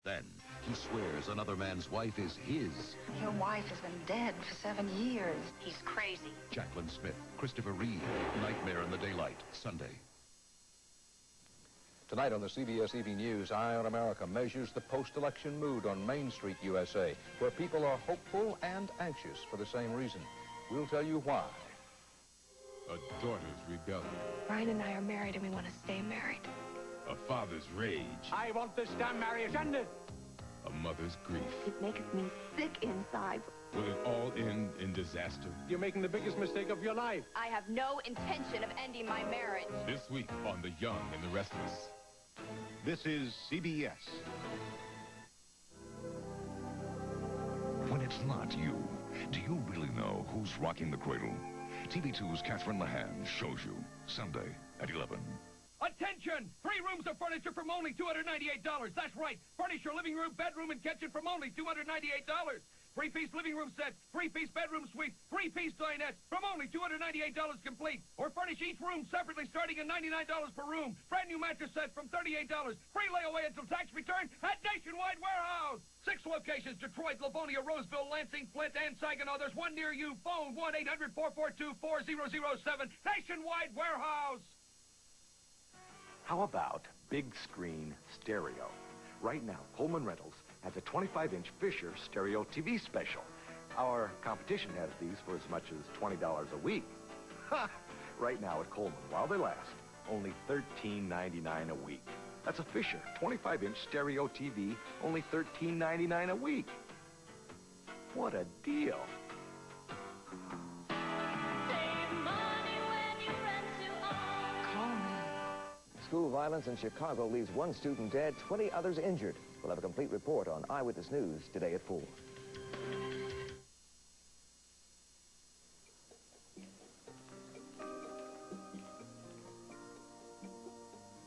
Then he swears another man's wife is his. Your wife has been dead for 7 years. He's crazy. Jacqueline Smith, Christopher Reeve, Nightmare in the Daylight, Sunday. Tonight on the CBS Evening News, Eye on America measures the post-election mood on Main Street, USA, where people are hopeful and anxious for the same reason. We'll tell you why. A daughter's rebellion. Brian and I are married and we want to stay married. A father's rage. I want this damn marriage ended. A mother's grief. It makes me sick inside. Will it all end in disaster? You're making the biggest mistake of your life. I have no intention of ending my marriage. This week on The Young and the Restless. This is CBS. When it's not you, do you really know who's rocking the cradle? TV2's Catherine Lahan shows you Sunday at 11. Attention! 3 rooms of furniture from only $298. That's right. Furnish your living room, bedroom, and kitchen from only $298. 3-piece living room set, 3-piece bedroom suite, 3-piece dinette from only $298 complete. Or furnish each room separately starting at $99 per room. Brand new mattress set from $38. Free layaway until tax return at Nationwide Warehouse. 6 locations: Detroit, Livonia, Roseville, Lansing, Flint, and Saginaw. There's one near you. Phone 1-800-442-4007. Nationwide Warehouse. How about big screen stereo? Right now, Coleman Rentals has a 25-inch Fisher stereo TV special. Our competition has these for as much as $20 a week. Ha! Right now at Coleman, while they last, only $13.99 a week. That's a Fisher 25-inch stereo TV, only $13.99 a week. What a deal. School violence in Chicago leaves 1 student dead, 20 others injured. We'll have a complete report on Eyewitness News today at 4.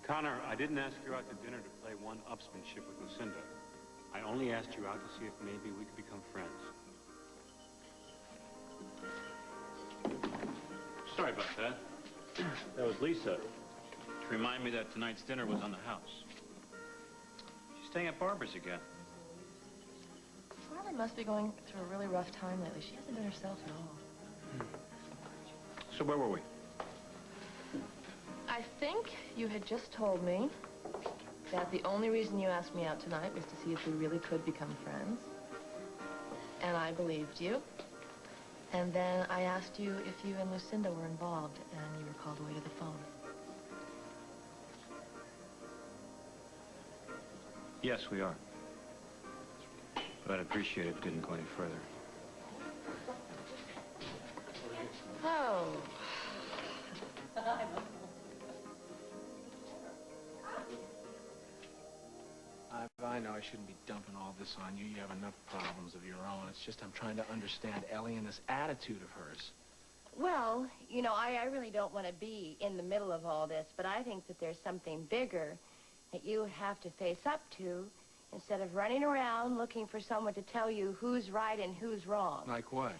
Connor, I didn't ask you out to dinner to play one-upsmanship with Lucinda. I only asked you out to see if maybe we could become friends. Sorry about that. That was Lisa. Remind me that tonight's dinner was on the house. She's staying at Barbara's again. Barbara must be going through a really rough time lately. She hasn't been herself at all. So where were we? I think you had just told me that the only reason you asked me out tonight was to see if we really could become friends. And I believed you. And then I asked you if you and Lucinda were involved, and you were called away to the phone. Yes, we are. But I'd appreciate it if it didn't go any further. Oh. I know I shouldn't be dumping all this on you. You have enough problems of your own. It's just I'm trying to understand Ellie and this attitude of hers. Well, you know, I really don't want to be in the middle of all this, but I think that there's something bigger that you have to face up to instead of running around looking for someone to tell you who's right and who's wrong. Like what?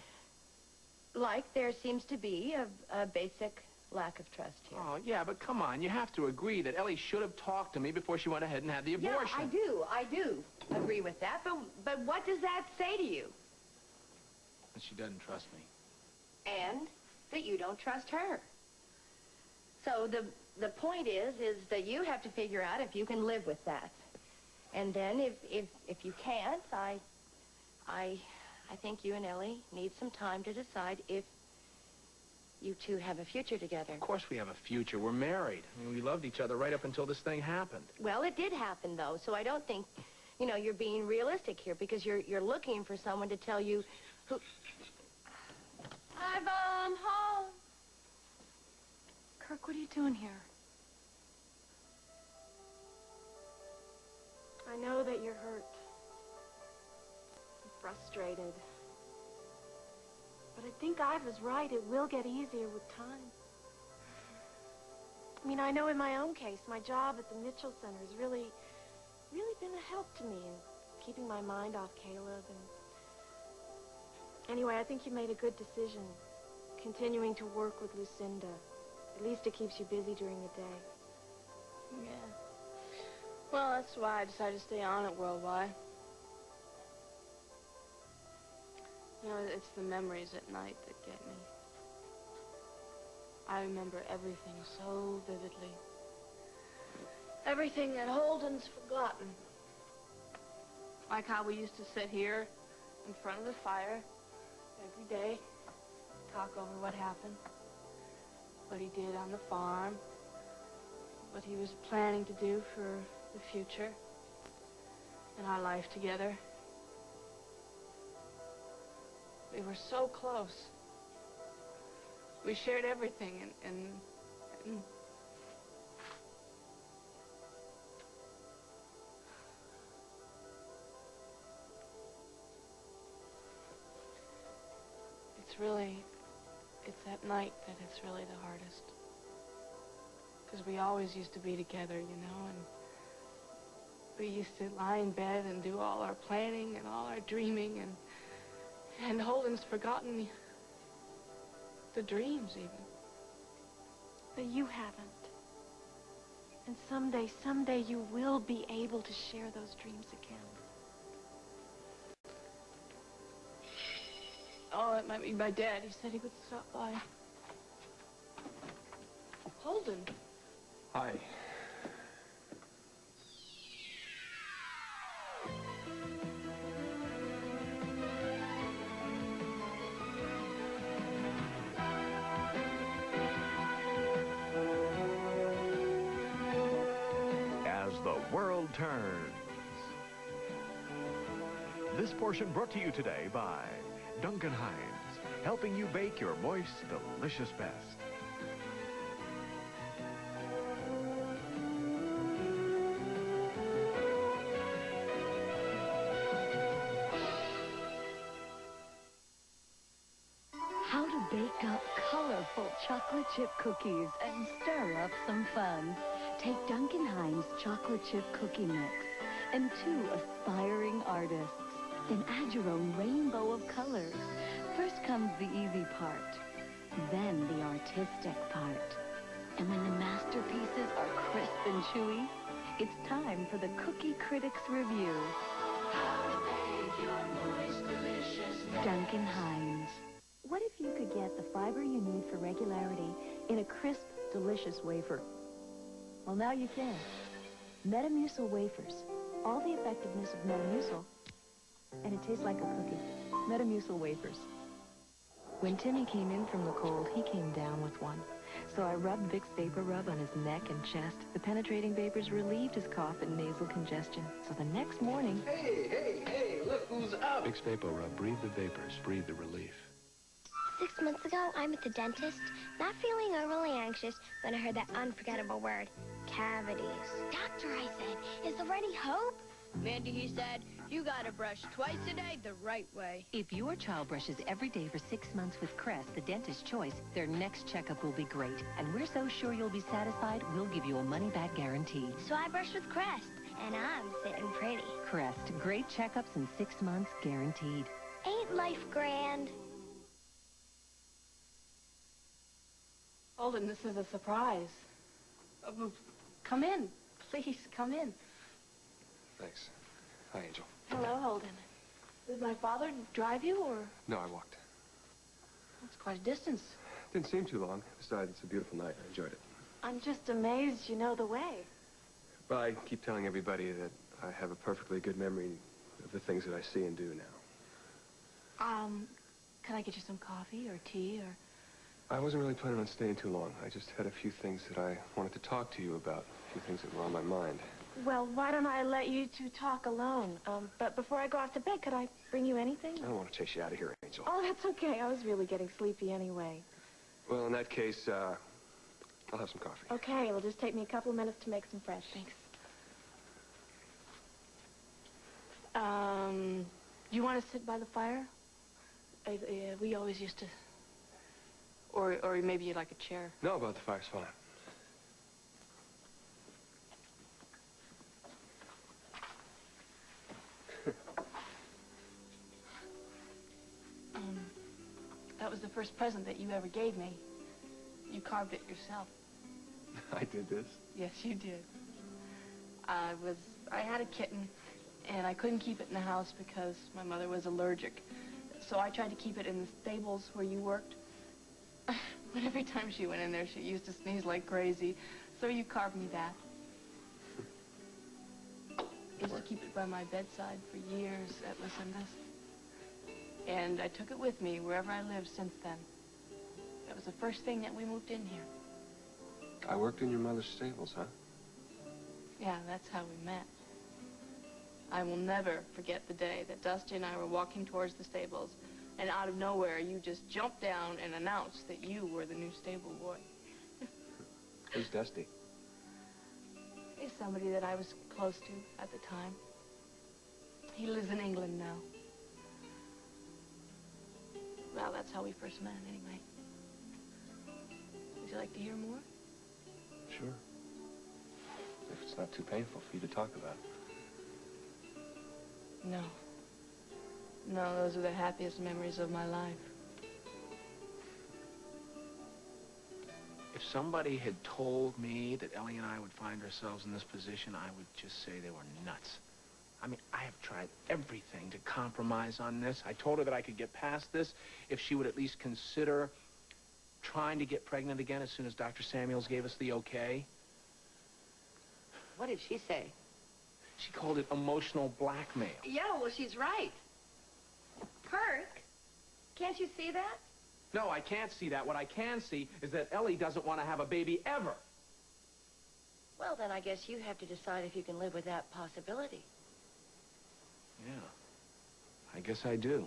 Like there seems to be a basic lack of trust here. Oh, yeah, but come on. You have to agree that Ellie should have talked to me before she went ahead and had the abortion. Yeah, I do agree with that, but what does that say to you? That she doesn't trust me. And that you don't trust her. So the point is that you have to figure out if you can live with that. And then if you can't, I think you and Ellie need some time to decide if you two have a future together. Of course we have a future. We're married. I mean, we loved each other right up until this thing happened. Well, it did happen, though, so I don't think, you know, you're being realistic here because you're looking for someone to tell you who... I'm home. Kirk, what are you doing here? I know that you're hurt. And frustrated. But I think Ive was right. It will get easier with time. I mean, I know in my own case, my job at the Mitchell Center has really been a help to me in keeping my mind off Caleb. And anyway, I think you made a good decision, continuing to work with Lucinda. At least it keeps you busy during the day. Yeah. Well, that's why I decided to stay on at Worldwide. You know, it's the memories at night that get me. I remember everything so vividly. Everything that Holden's forgotten. Like how we used to sit here in front of the fire every day, talk over what happened, what he did on the farm, what he was planning to do for the future, and our life together. We were so close. We shared everything, and it's at night that it's really the hardest. Because we always used to be together, you know, and we used to lie in bed and do all our planning and all our dreaming, and Holden's forgotten the dreams even. But you haven't. And someday you will be able to share those dreams again. Oh, it might be my dad. He said he would stop by. Holden. Hi. As the world turns. This portion brought to you today by Duncan Hines, helping you bake your moist, delicious best. How to bake up colorful chocolate chip cookies and stir up some fun. Take Duncan Hines chocolate chip cookie mix and 2 aspiring artists. Then add your own rainbow of colors. First comes the easy part, then the artistic part. And when the masterpieces are crisp and chewy, it's time for the Cookie Critics Review. Duncan Hines. What if you could get the fiber you need for regularity in a crisp, delicious wafer? Well, now you can. Metamucil wafers. All the effectiveness of Metamucil, and it tastes like a cookie. Metamucil wafers. When Timmy came in from the cold, he came down with one. So I rubbed Vicks Vapor Rub on his neck and chest. The penetrating vapors relieved his cough and nasal congestion. So the next morning... Hey, look who's up! Vicks Vapor Rub. Breathe the vapors. Breathe the relief. 6 months ago, I'm at the dentist, not feeling overly anxious when I heard that unforgettable word, cavities. Doctor, I said, is there any hope? Mandy, he said, you gotta brush twice a day the right way. If your child brushes every day for 6 months with Crest, the dentist's choice, their next checkup will be great. And we're so sure you'll be satisfied, we'll give you a money-back guarantee. So I brushed with Crest, and I'm sitting pretty. Crest, great checkups in 6 months, guaranteed. Ain't life grand? Holden, this is a surprise. Come in. Please, come in. Thanks. Hi, Angel. Hello, Holden. Did my father drive you, or? No, I walked. It's quite a distance. Didn't seem too long. Besides, it's a beautiful night. I enjoyed it. I'm just amazed you know the way. But I keep telling everybody that I have a perfectly good memory of the things that I see and do now. Can I get you some coffee or tea, or? I wasn't really planning on staying too long. I just had a few things that I wanted to talk to you about, a few things that were on my mind. Well, why don't I let you two talk alone? But before I go off to bed, could I bring you anything? I don't want to chase you out of here, Angel. Oh, that's okay. I was really getting sleepy anyway. Well, in that case, I'll have some coffee. Okay, it'll just take me a couple of minutes to make some fresh. Thanks. You want to sit by the fire? We always used to... Or maybe you'd like a chair. No, about the fire's fine. That was the first present that you ever gave me. You carved it yourself. I did this? Yes, you did. I had a kitten, and I couldn't keep it in the house because my mother was allergic. So I tried to keep it in the stables where you worked. But every time she went in there, she used to sneeze like crazy. So you carved me that. I used to keep it by my bedside for years at Lucinda's. And I took it with me wherever I lived since then. That was the first thing that we moved in here. I worked in your mother's stables, huh? Yeah, that's how we met. I will never forget the day that Dusty and I were walking towards the stables, and out of nowhere, you just jumped down and announced that you were the new stable boy. Who's Dusty? He's somebody that I was close to at the time. He lives in England now. Well, that's how we first met, anyway. Would you like to hear more? Sure. If it's not too painful for you to talk about. No. No, those are the happiest memories of my life. If somebody had told me that Ellie and I would find ourselves in this position, I would just say they were nuts. I mean, I have tried everything to compromise on this. I told her that I could get past this if she would at least consider trying to get pregnant again as soon as Dr. Samuels gave us the okay. What did she say? She called it emotional blackmail. Yeah, well, she's right. Kirk, can't you see that? No, I can't see that. What I can see is that Ellie doesn't want to have a baby ever. Well, then I guess you have to decide if you can live with that possibility. Yeah, I guess I do.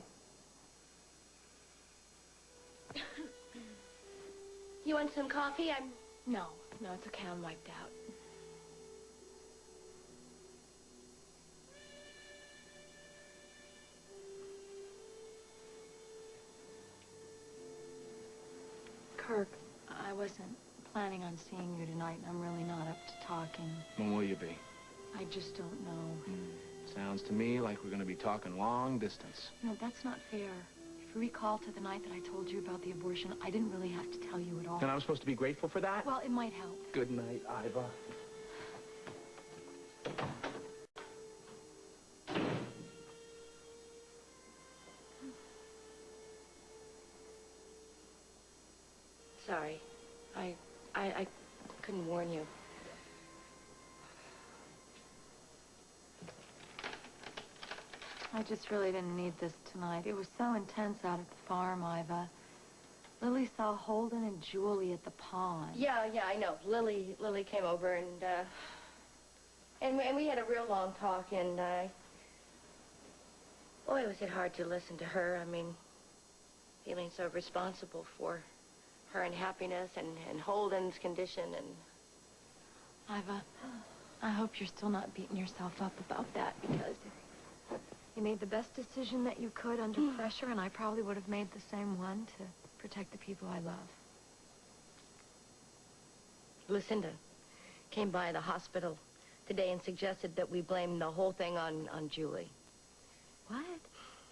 You want some coffee? No, it's okay. I'm wiped out. Kirk, I wasn't planning on seeing you tonight, and I'm really not up to talking. When will you be? I just don't know. Sounds to me like we're going to be talking long distance. No, that's not fair. If you recall to the night that I told you about the abortion, I didn't really have to tell you at all. And I'm supposed to be grateful for that? Well, it might help. Good night, Iva. Sorry. I couldn't warn you. I just really didn't need this tonight. It was so intense out at the farm, Iva. Lily saw Holden and Julie at the pond. Yeah, I know. Lily came over and we had a real long talk, and boy, was it hard to listen to her. I mean, feeling so responsible for her unhappiness and Holden's condition, and... Iva, I hope you're still not beating yourself up about that, because you made the best decision that you could under pressure, and I probably would have made the same one to protect the people I love. Lucinda came by the hospital today and suggested that we blame the whole thing on Julie. What?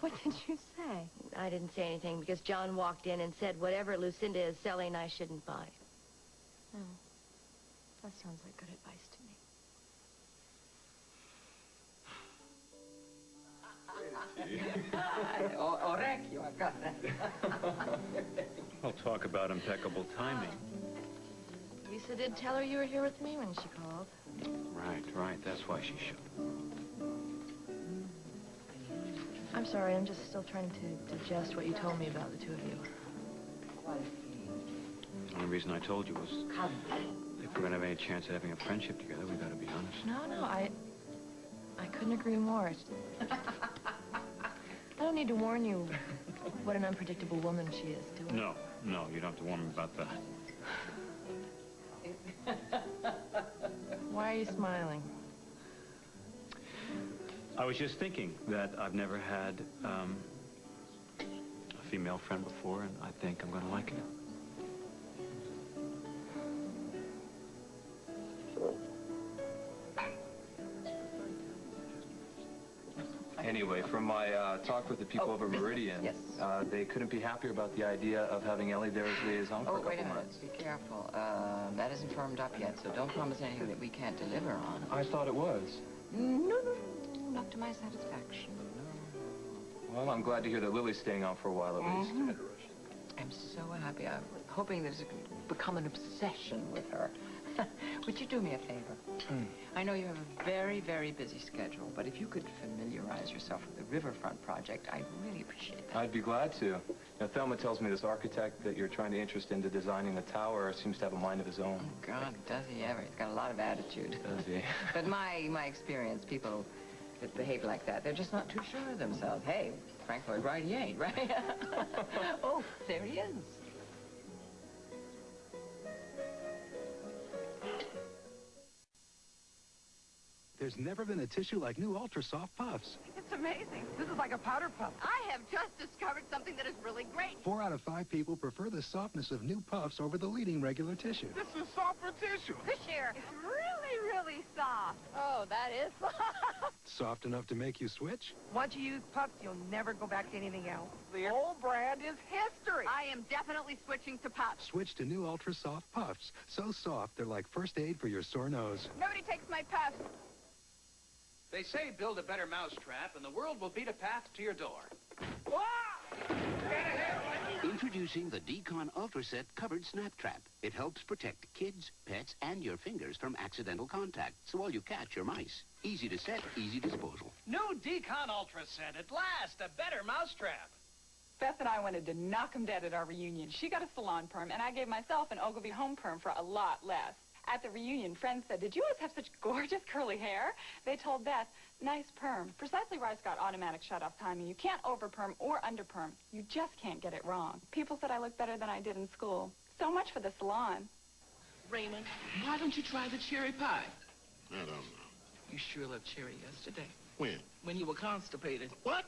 What did you say? I didn't say anything because John walked in and said whatever Lucinda is selling, I shouldn't buy. Oh, that sounds like good advice to me. Orecchio, I've got that. I'll talk about impeccable timing. Lisa did tell her you were here with me when she called. Right. That's why she should. I'm sorry, I'm just still trying to digest what you told me about the two of you. The only reason I told you was if we're going to have any chance of having a friendship together, we got to be honest. No, I couldn't agree more. I don't need to warn you what an unpredictable woman she is, do I? No, you don't have to warn me about that. Why are you smiling? I was just thinking that I've never had a female friend before, and I think I'm going to like it. I Anyway, from my talk with the people over Meridian, they couldn't be happier about the idea of having Ellie there as liaison for a couple months. Be careful. That isn't firmed up yet, so don't promise anything that we can't deliver on. I thought it was. No, not to my satisfaction. Well, I'm glad to hear that Lily's staying on for a while at least. I'm so happy. I'm hoping that it's become an obsession with her. Would you do me a favor? I know you have a very, very busy schedule, but if you could familiarize yourself with the Riverfront project, I'd really appreciate that. I'd be glad to. Now, Thelma tells me this architect that you're trying to interest into designing the tower seems to have a mind of his own. Oh, God, does he ever? He's got a lot of attitude. Does he? But my experience, people that behave like that, they're just not too sure of themselves. Hey, Frank Lloyd Wright, he ain't, right? Oh, there he is. There's never been a tissue like new Ultra Soft Puffs. It's amazing. This is like a powder puff. I have just discovered something that is really great. 4 out of 5 people prefer the softness of new puffs over the leading regular tissue. This is softer tissue. This here is really, really soft. Oh, that is soft. Soft enough to make you switch? Once you use puffs, you'll never go back to anything else. The old brand is history. I am definitely switching to puffs. Switch to new Ultra Soft Puffs. So soft, they're like first aid for your sore nose. Nobody takes my puffs. They say build a better mousetrap and the world will beat a path to your door. Introducing the Decon Ultra Set Covered Snap Trap. It helps protect kids, pets, and your fingers from accidental contact, so all you catch are mice. Easy to set, easy disposal. New Decon Ultra Set. At last, a better mousetrap. Beth and I wanted to knock 'em dead at our reunion. She got a salon perm, and I gave myself an Ogilvy home perm for a lot less. At the reunion, friends said, "Did you always have such gorgeous curly hair?" They told Beth, "Nice perm." Precisely Rice got automatic shut-off timing. You can't over-perm or under-perm. You just can't get it wrong. People said I looked better than I did in school. So much for the salon. Raymond, why don't you try the cherry pie? I don't know. You sure loved cherry yesterday. When? When you were constipated. What?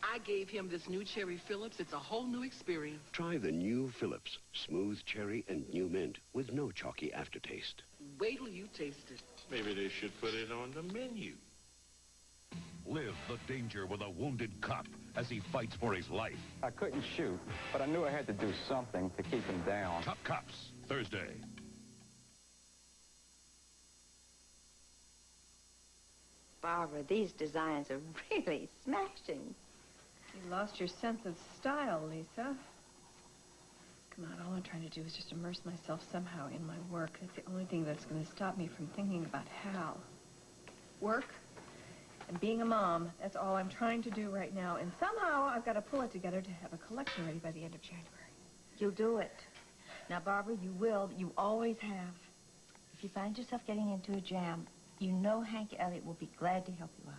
I gave him this new Cherry Phillips. It's a whole new experience. Try the new Phillips. Smooth cherry and new mint with no chalky aftertaste. Wait till you taste it. Maybe they should put it on the menu. Live the danger with a wounded cop as he fights for his life. I couldn't shoot, but I knew I had to do something to keep him down. Top Cops, Thursday. Barbara, these designs are really smashing. You lost your sense of style, Lisa. Come on, all I'm trying to do is just immerse myself somehow in my work. It's the only thing that's going to stop me from thinking about Hal. Work and being a mom, that's all I'm trying to do right now. And somehow I've got to pull it together to have a collection ready by the end of January. You'll do it. Now, Barbara, you will. You always have. If you find yourself getting into a jam, you know Hank Elliott will be glad to help you out.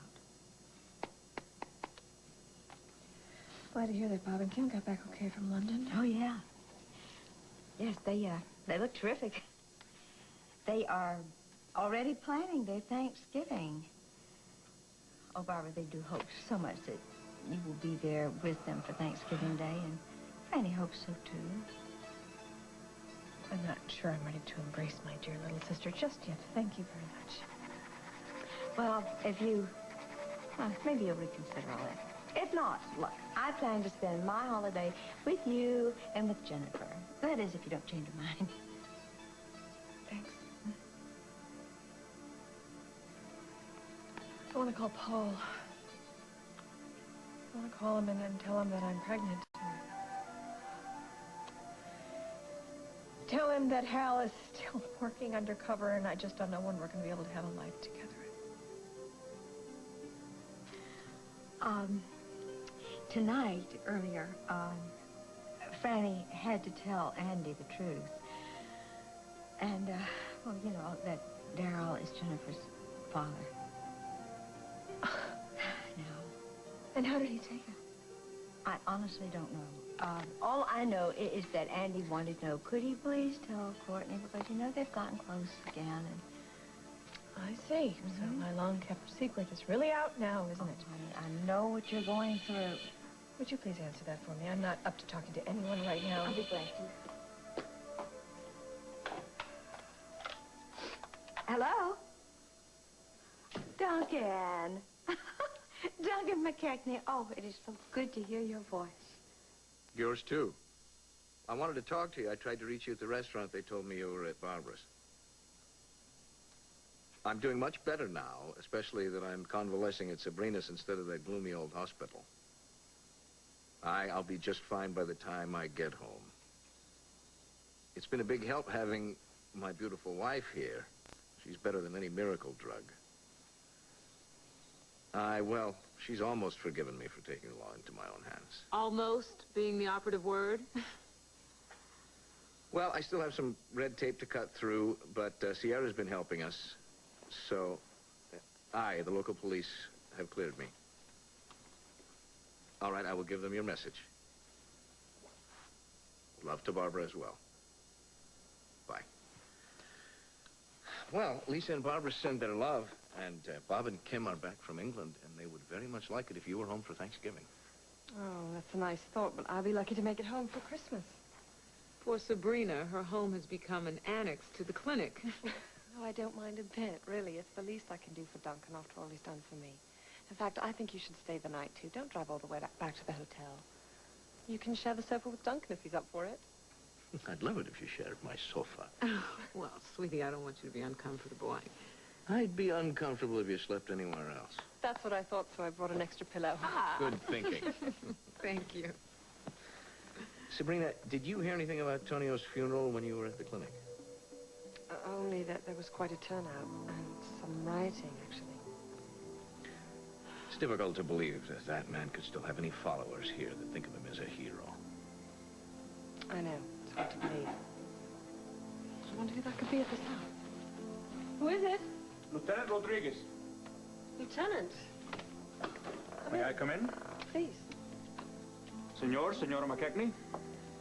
Glad to hear that Bob and Kim got back okay from London. Oh, yeah. Yes, they look terrific. They are already planning their Thanksgiving. Oh, Barbara, they do hope so much that you will be there with them for Thanksgiving Day, and Franny hopes so, too. I'm not sure I'm ready to embrace my dear little sister just yet. Thank you very much. Well, if you... Well, maybe you'll reconsider all that. If not, look, I plan to spend my holiday with you and with Jennifer. That is, if you don't change your mind. Thanks. I want to call Paul. I want to call him and then tell him that I'm pregnant. Tell him that Hal is still working undercover and I just don't know when we're going to be able to have a life together. Tonight, earlier, Franny had to tell Andy the truth. And, well, you know, that Darryl is Jennifer's father. No. And how did he take it? I honestly don't know. All I know is that Andy wanted to know, could he please tell Courtney? Because, you know, they've gotten close again. And I see. So my long-kept secret is really out now, isn't it? Honey, I know what you're going through. Would you please answer that for me? I'm not up to talking to anyone right now. I'll be glad to. Hello? Duncan. Duncan, McKechnie, oh, it is so good to hear your voice. Yours, too. I wanted to talk to you. I tried to reach you at the restaurant. They told me you were at Barbara's. I'm doing much better now, especially that I'm convalescing at Sabrina's instead of that gloomy old hospital. I'll be just fine by the time I get home. It's been a big help having my beautiful wife here. She's better than any miracle drug. Well, she's almost forgiven me for taking the law into my own hands. Almost being the operative word? Well, I still have some red tape to cut through, but Sierra's been helping us. So, the local police have cleared me. All right, I will give them your message. Love to Barbara as well. Bye. Well, Lisa and Barbara send their love, and Bob and Kim are back from England, and they would very much like it if you were home for Thanksgiving. Oh, that's a nice thought, but I'll be lucky to make it home for Christmas. Poor Sabrina, her home has become an annex to the clinic. Oh, I don't mind a bit, really. It's the least I can do for Duncan after all he's done for me. In fact, I think you should stay the night, too. Don't drive all the way back to the hotel. You can share the sofa with Duncan if he's up for it. I'd love it if you shared my sofa. Well, sweetie, I don't want you to be uncomfortable. I'd be uncomfortable if you slept anywhere else. That's what I thought, so I brought an extra pillow. Good thinking. Thank you. Sabrina, did you hear anything about Tonio's funeral when you were at the clinic? Only that there was quite a turnout, and some rioting, actually. It's difficult to believe that that man could still have any followers here that think of him as a hero. I know. It's hard to believe. I wonder who that could be at this hour. Who is it? Lieutenant Rodriguez. Lieutenant. May I come in? Please. Senora McKechnie?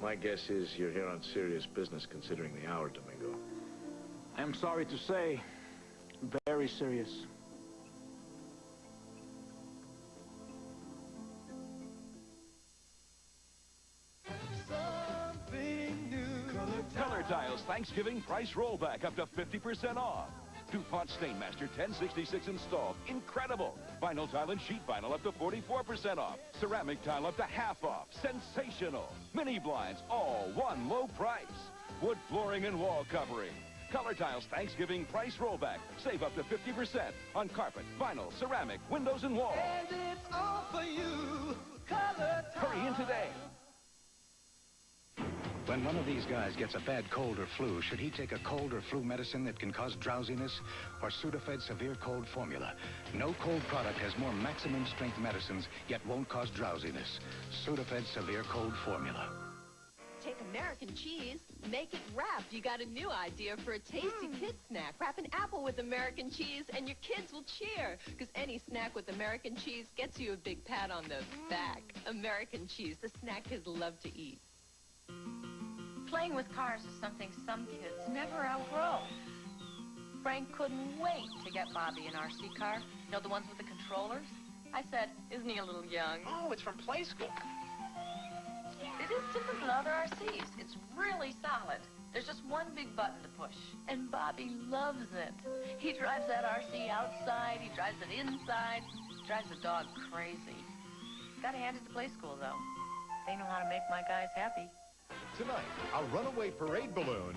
My guess is you're here on serious business considering the hour, Domingo. I am sorry to say, very serious. Color Tiles Thanksgiving price rollback up to 50% off. DuPont Stainmaster 1066 installed. Incredible. Vinyl tile and sheet vinyl up to 44% off. Ceramic tile up to half off. Sensational. Mini blinds, all one low price. Wood flooring and wall covering. Color Tiles Thanksgiving price rollback. Save up to 50% on carpet, vinyl, ceramic, windows, and walls. And it's all for you. Color Tiles. Hurry in today. When one of these guys gets a bad cold or flu, should he take a cold or flu medicine that can cause drowsiness or Sudafed Severe Cold Formula? No cold product has more maximum strength medicines, yet won't cause drowsiness. Sudafed Severe Cold Formula. Take American cheese, make it wrapped. You got a new idea for a tasty kid snack. Wrap an apple with American cheese and your kids will cheer. Because any snack with American cheese gets you a big pat on the back. American cheese, the snack kids love to eat. Playing with cars is something some kids never outgrow. Frank couldn't wait to get Bobby an RC car. You know, the ones with the controllers? I said, isn't he a little young? Oh, it's from play school. It is different than other RCs. It's really solid. There's just one big button to push, and Bobby loves it. He drives that RC outside, he drives it inside, drives the dog crazy. Gotta hand it to play school, though. They know how to make my guys happy. Tonight, a runaway parade balloon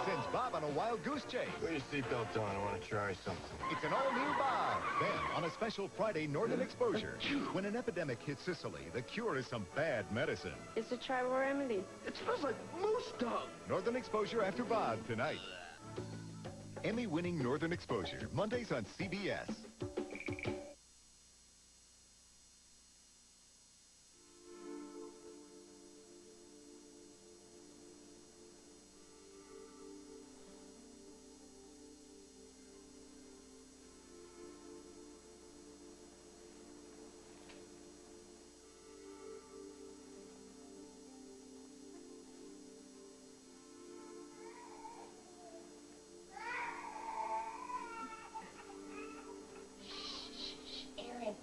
sends Bob on a wild goose chase. Put your seatbelt on. I want to try something. It's an all-new Bob. Then, on a special Friday Northern Exposure, when an epidemic hits Sicily, the cure is some bad medicine. It's a tribal remedy. It smells like moose dung. Northern Exposure after Bob tonight. Emmy-winning Northern Exposure, Mondays on CBS.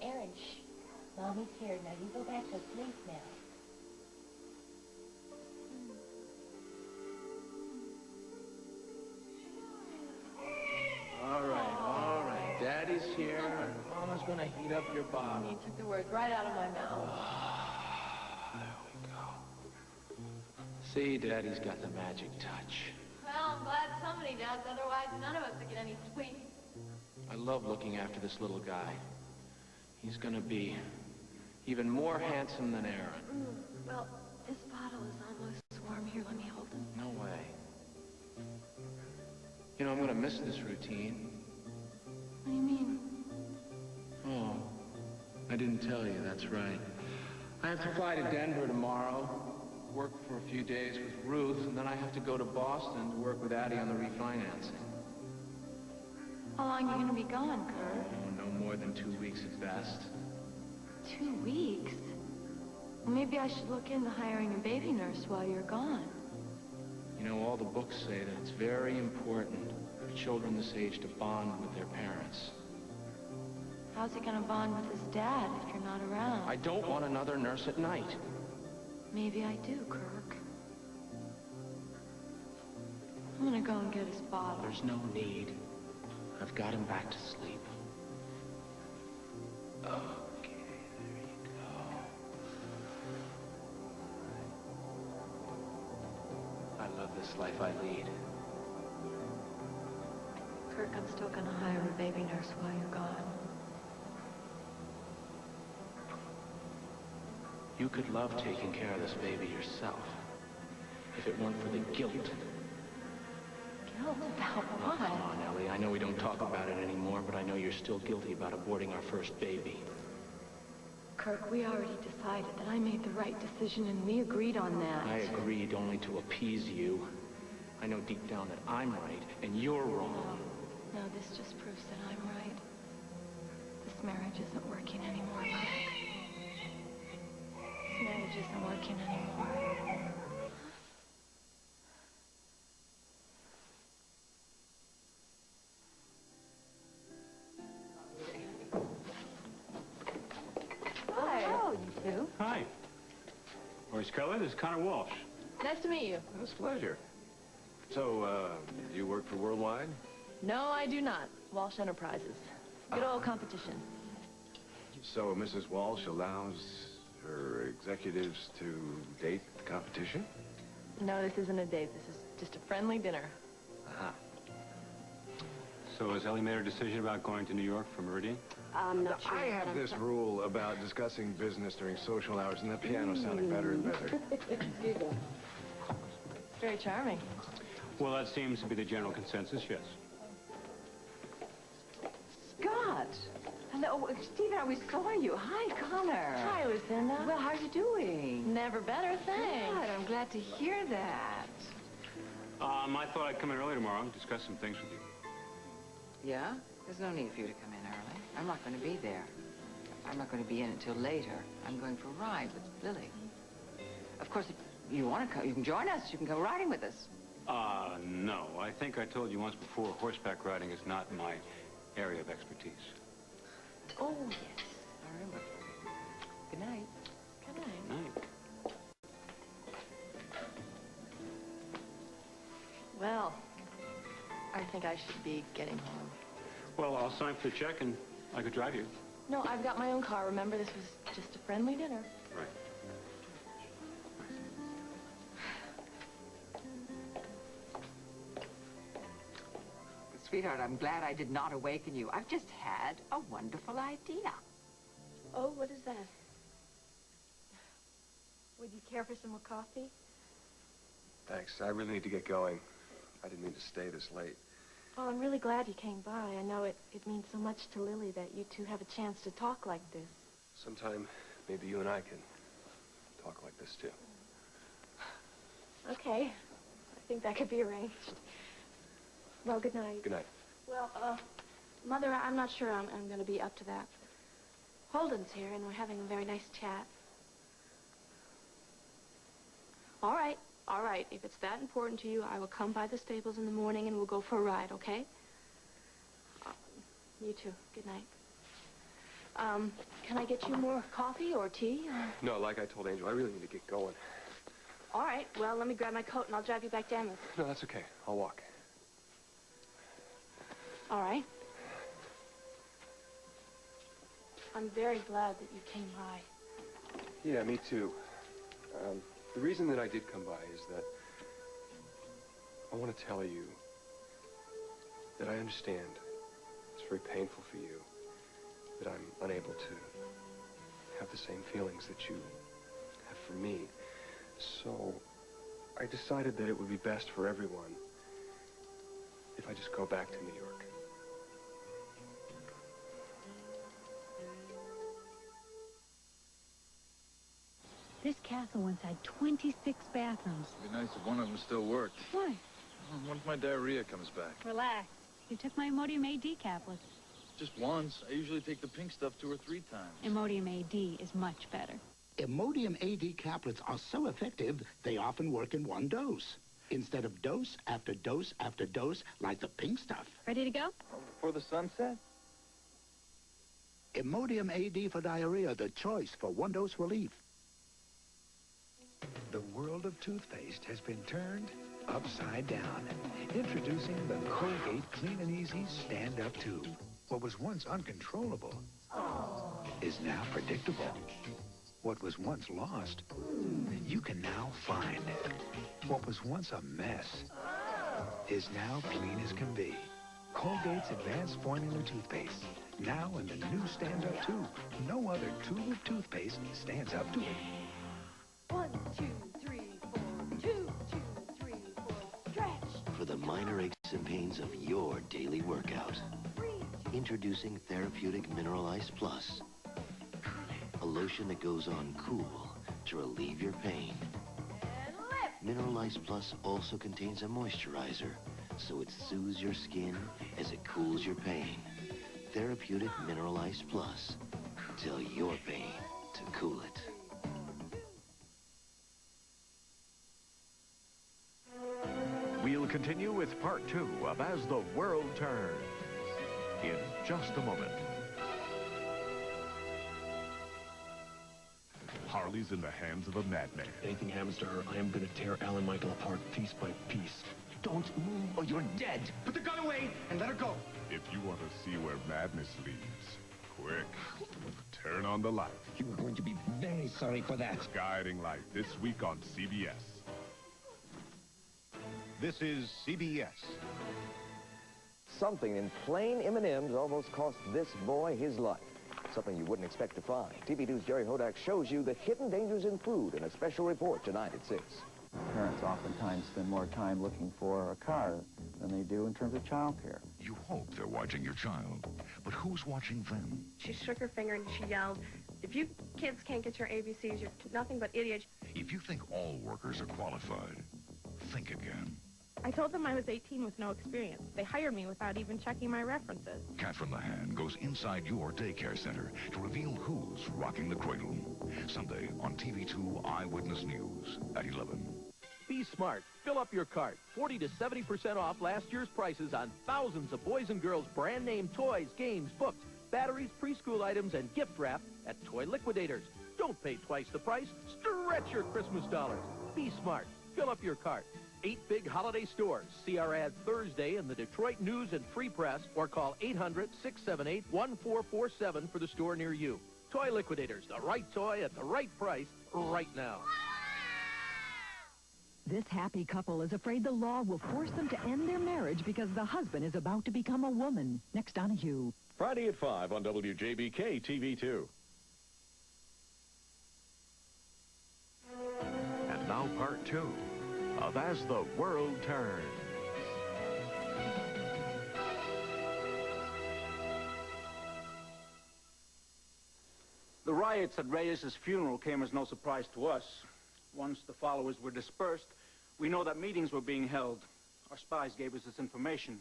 Aaron, shh. Mommy's here. Now you go back to sleep now. All right. Daddy's here. Mama's gonna heat up your bottle. You took the words right out of my mouth. There we go. See, Daddy's got the magic touch. Well, I'm glad somebody does, otherwise none of us would get any sweets. I love looking after this little guy. He's gonna be even more handsome than Aaron. Well, this bottle is almost warm. Here, let me hold it. No way. You know, I'm gonna miss this routine. What do you mean? Oh, I didn't tell you, that's right. I have to fly to Denver tomorrow, work for a few days with Ruth, and then I have to go to Boston to work with Addie on the refinancing. How long are you gonna be gone, Kurt? Oh, no more than 2 weeks at best. 2 weeks? Well, maybe I should look into hiring a baby nurse while you're gone. You know, all the books say that it's very important for children this age to bond with their parents. How's he gonna bond with his dad if you're not around? I don't want another nurse at night. Maybe I do, Kirk. I'm gonna go and get his bottle. There's no need. I've got him back to sleep. Okay, there you go. I love this life I lead. Kirk, I'm still gonna hire a baby nurse while you're gone. You could love taking care of this baby yourself, if it weren't for the guilt. Guilt? About Oh, what? come on, Ellie. I know we don't talk about it anymore, but I know you're still guilty about aborting our first baby. Kirk, we already decided that I made the right decision and we agreed on that. I agreed only to appease you. I know deep down that I'm right and you're wrong. No, this just proves that I'm right. This marriage isn't working anymore, Mike. This marriage isn't working anymore. Hi. Oh, you two. Hi. Orange color, this is Connor Walsh. Nice to meet you. It's a pleasure. So, do you work for Worldwide? No, I do not. Walsh Enterprises. Good old competition. So Mrs. Walsh allows her executives to date the competition? No, this isn't a date. This is just a friendly dinner. Uh-huh. So has Ellie made her decision about going to New York for Meridian? I'm not sure. I have this rule about discussing business during social hours, and the piano sounding better and better. Excuse me. Very charming. Well, that seems to be the general consensus, yes. Scott! Hello, Stephen, we saw you. Hi, Connor. Hi, Lucinda. Well, how are you doing? Never better, thanks. Good, I'm glad to hear that. I thought I'd come in early tomorrow and discuss some things with you. Yeah? There's no need for you to come in early. I'm not going to be there. I'm not going to be in until later. I'm going for a ride with Lily. Of course, if you want to come, you can join us. You can go riding with us. No. I think I told you once before, horseback riding is not my area of expertise. Oh, yes. I remember. Good night. Good night. Night. Well, I think I should be getting home. Well, I'll sign for the check and I could drive you. No, I've got my own car. Remember, this was just a friendly dinner. Right. Sweetheart, I'm glad I did not awaken you. I've just had a wonderful idea. Oh, what is that? Would you care for some more coffee? Thanks. I really need to get going. I didn't mean to stay this late. Well, I'm really glad you came by. I know it means so much to Lily that you two have a chance to talk like this. Sometime, maybe you and I can talk like this, too. Okay. I think that could be arranged. Well, good night. Good night. Well, Mother, I'm not sure I'm going to be up to that. Holden's here, and we're having a very nice chat. All right. All right. If it's that important to you, I will come by the stables in the morning and we'll go for a ride, okay? You too. Good night. Can I get you more coffee or tea? No, like I told Angel, I really need to get going. All right. Well, let me grab my coat and I'll drive you back down with. No, that's okay. I'll walk. All right. I'm very glad that you came by. Yeah, me too. The reason that I did come by is that I want to tell you that I understand it's very painful for you that I'm unable to have the same feelings that you have for me. So I decided that it would be best for everyone if I just go back to New York. This castle once had 26 bathrooms. It'd be nice if one of them still worked. Why? What if my diarrhea comes back? Relax. You took my Imodium AD caplets. Just once. I usually take the pink stuff 2 or 3 times. Imodium AD is much better. Imodium AD caplets are so effective, they often work in one dose, instead of dose after dose after dose, like the pink stuff. Ready to go? Before the sunset? Imodium AD for diarrhea, the choice for one-dose relief. The world of toothpaste has been turned upside down. Introducing the Colgate Clean and Easy Stand-Up Tube. What was once uncontrollable is now predictable. What was once lost, you can now find. What was once a mess is now clean as can be. Colgate's Advanced Formula Toothpaste. Now in the new stand-up tube. No other tube of toothpaste stands up to it. 1, 2, 3, 4. 2, 2, 3, 4. Stretch. For the minor aches and pains of your daily workout. Introducing Therapeutic Mineralized Plus. A lotion that goes on cool to relieve your pain. Mineralized Plus also contains a moisturizer, so it soothes your skin as it cools your pain. Therapeutic Mineralized Plus. Tell your pain to cool it. We'll continue with part 2 of As the World Turns in just a moment. Harley's in the hands of a madman. Anything happens to her, I am going to tear Alan Michael apart piece by piece. Don't move or you're dead. Put the gun away and let her go. If you want to see where madness leads, quick, turn on the light. You are going to be very sorry for that. Guiding Light, this week on CBS. This is CBS. Something in plain M&M's almost cost this boy his life. Something you wouldn't expect to find. TV2's Jerry Hodak shows you the hidden dangers in food in a special report tonight at 6. Parents oftentimes spend more time looking for a car than they do in terms of child care. You hope they're watching your child, but who's watching them? She shook her finger and she yelled, "If you kids can't get your ABCs, you're nothing but idiots." If you think all workers are qualified, think again. I told them I was 18 with no experience. They hired me without even checking my references. Catherine Lahan goes inside your daycare center to reveal who's rocking the cradle. Sunday on TV2 Eyewitness News at 11. Be smart. Fill up your cart. 40 to 70% off last year's prices on thousands of boys and girls brand name toys, games, books, batteries, preschool items, and gift wrap at Toy Liquidators. Don't pay twice the price. Stretch your Christmas dollars. Be smart. Fill up your cart. 8 big holiday stores. See our ad Thursday in the Detroit News and Free Press or call 800-678-1447 for the store near you. Toy Liquidators, the right toy at the right price right now. This happy couple is afraid the law will force them to end their marriage because the husband is about to become a woman. Next, Donahue. Friday at 5 on WJBK TV2. And now part 2 of As the World Turns. The riots at Reyes's funeral came as no surprise to us. Once the followers were dispersed, we know that meetings were being held. Our spies gave us this information.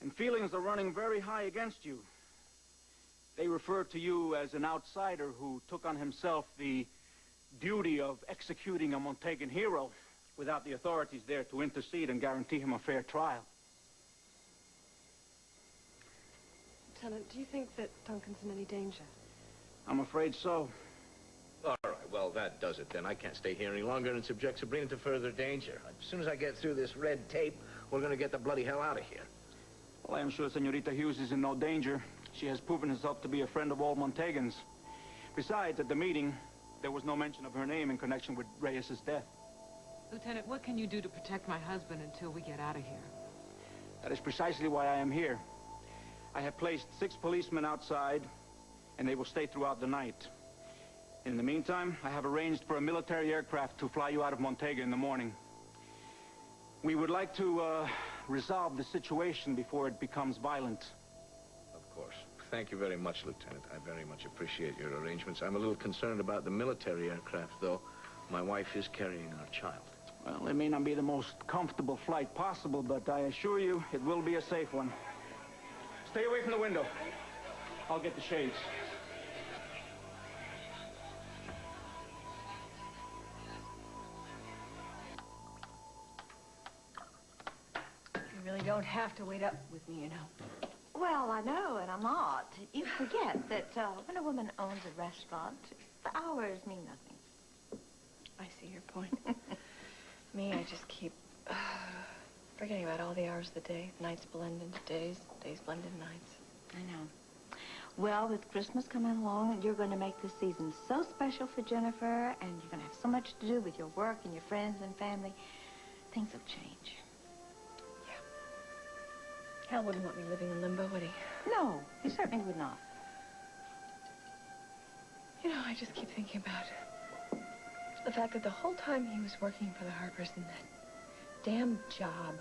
And feelings are running very high against you. They refer to you as an outsider who took on himself the duty of executing a Montegan hero without the authorities there to intercede and guarantee him a fair trial. Lieutenant, do you think that Duncan's in any danger? I'm afraid so. All right, well, that does it then. I can't stay here any longer and subject Sabrina to further danger. As soon as I get through this red tape, we're going to get the bloody hell out of here. Well, I am sure Senorita Hughes is in no danger. She has proven herself to be a friend of all Montegans. Besides, at the meeting, there was no mention of her name in connection with Reyes's death. Lieutenant, what can you do to protect my husband until we get out of here? That is precisely why I am here. I have placed 6 policemen outside, and they will stay throughout the night. In the meantime, I have arranged for a military aircraft to fly you out of Montega in the morning. We would like to resolve the situation before it becomes violent. Of course. Thank you very much, Lieutenant. I very much appreciate your arrangements. I'm a little concerned about the military aircraft, though. My wife is carrying our child. Well, it may not be the most comfortable flight possible, but I assure you it will be a safe one. Stay away from the window. I'll get the shades. You really don't have to wait up with me, you know. Well, I know, and I'm not. You forget that when a woman owns a restaurant, the hours mean nothing. I see your point. Me, I just keep forgetting about all the hours of the day. Nights blend into days, days blend into nights. I know. Well, with Christmas coming along, you're going to make this season so special for Jennifer, and you're going to have so much to do with your work and your friends and family. Things will change. Hal wouldn't want me living in limbo, would he? No, he certainly would not. You know, I just keep thinking about the fact that the whole time he was working for the Harpers in that damn job,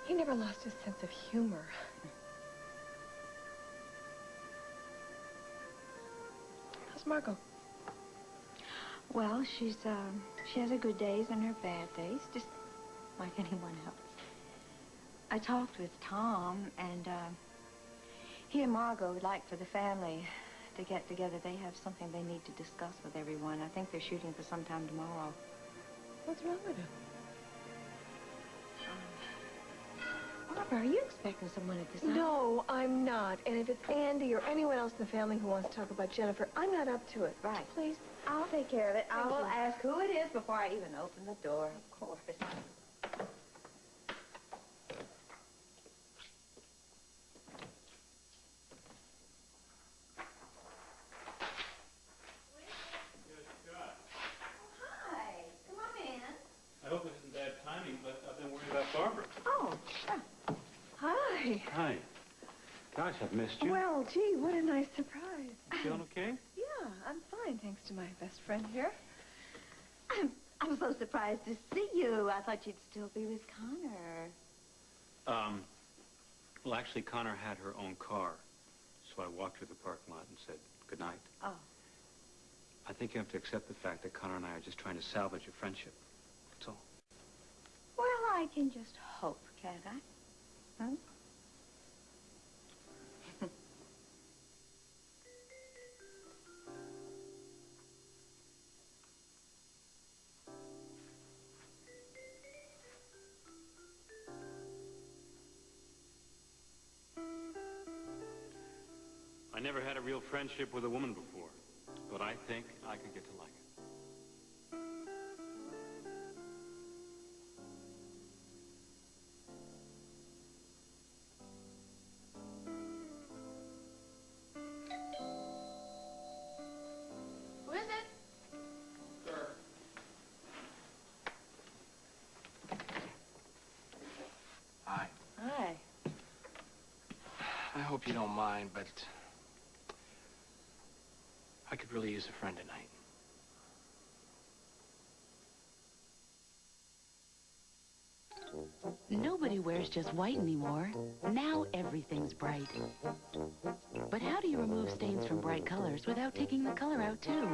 he never lost his sense of humor. How's Margot? Well, she has her good days and her bad days, just like anyone else. I talked with Tom, and he and Margot would like for the family to get together. They have something they need to discuss with everyone. I think they're shooting for sometime tomorrow. What's wrong with him? Barbara, are you expecting someone at this hour? No, I'm not. And if it's Andy or anyone else in the family who wants to talk about Jennifer, I'm not up to it. Right. Please? I'll take care of it. I Thank will you. ask who it is before I even open the door. Of course. I hope it isn't bad timing, but I've been worried about Barbara. Oh, hi. Hi. Gosh, I've missed you. Well, gee, what a nice surprise. You feeling okay? Yeah, I'm fine, thanks to my best friend here. I'm so surprised to see you. I thought you'd still be with Connor. Well, actually, Connor had her own car, so I walked through the parking lot and said good night. Oh. I think you have to accept the fact that Connor and I are just trying to salvage a friendship. That's all. Well, I can just hope, can't I? Hmm? I never had a real friendship with a woman before, but I think I could get to like it. Who is it? Sir. Hi. Hi. I hope you don't mind, but I could really use a friend tonight. Nobody wears just white anymore. Now everything's bright. But how do you remove stains from bright colors without taking the color out too?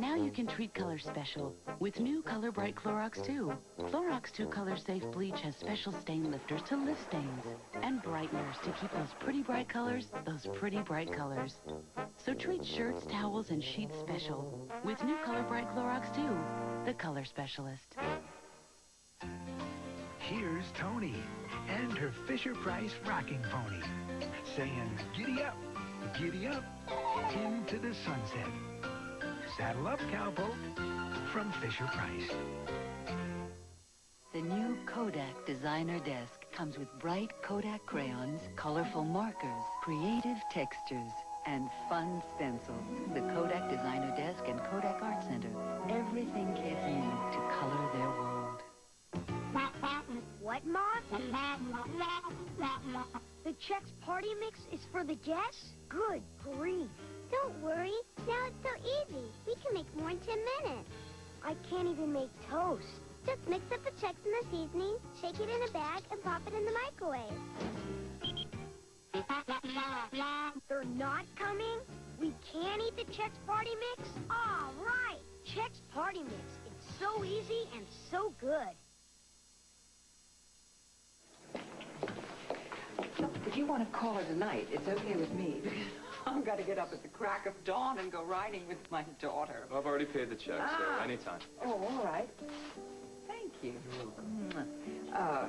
Now you can treat color special with new Color Bright Clorox 2. Clorox 2 Color Safe Bleach has special stain lifters to lift stains and brighteners to keep those pretty bright colors, So treat shirts, towels, and sheets special with new Color Bright Clorox 2, the color specialist. Here's Tony and her Fisher-Price rocking pony, saying, giddy up, into the sunset. Saddle up, cowpoke, from Fisher-Price. The new Kodak Designer Desk comes with bright Kodak crayons, colorful markers, creative textures and fun stencils. The Kodak Designer Desk and Kodak Art Center. Everything kids need to color their world. What, Mom? The Chex Party Mix is for the guests? Good grief. Don't worry. Now it's so easy. We can make more in 10 minutes. I can't even make toast. Just mix up the Chex and the seasoning, shake it in a bag, and pop it in the microwave. They're not coming? We can't eat the Chex Party Mix? All right. Chex Party Mix. It's so easy and so good. If you want to call her tonight, it's okay with me. I've got to get up at the crack of dawn and go riding with my daughter. Well, I've already paid the check, so anytime. Oh, all right. Thank you. I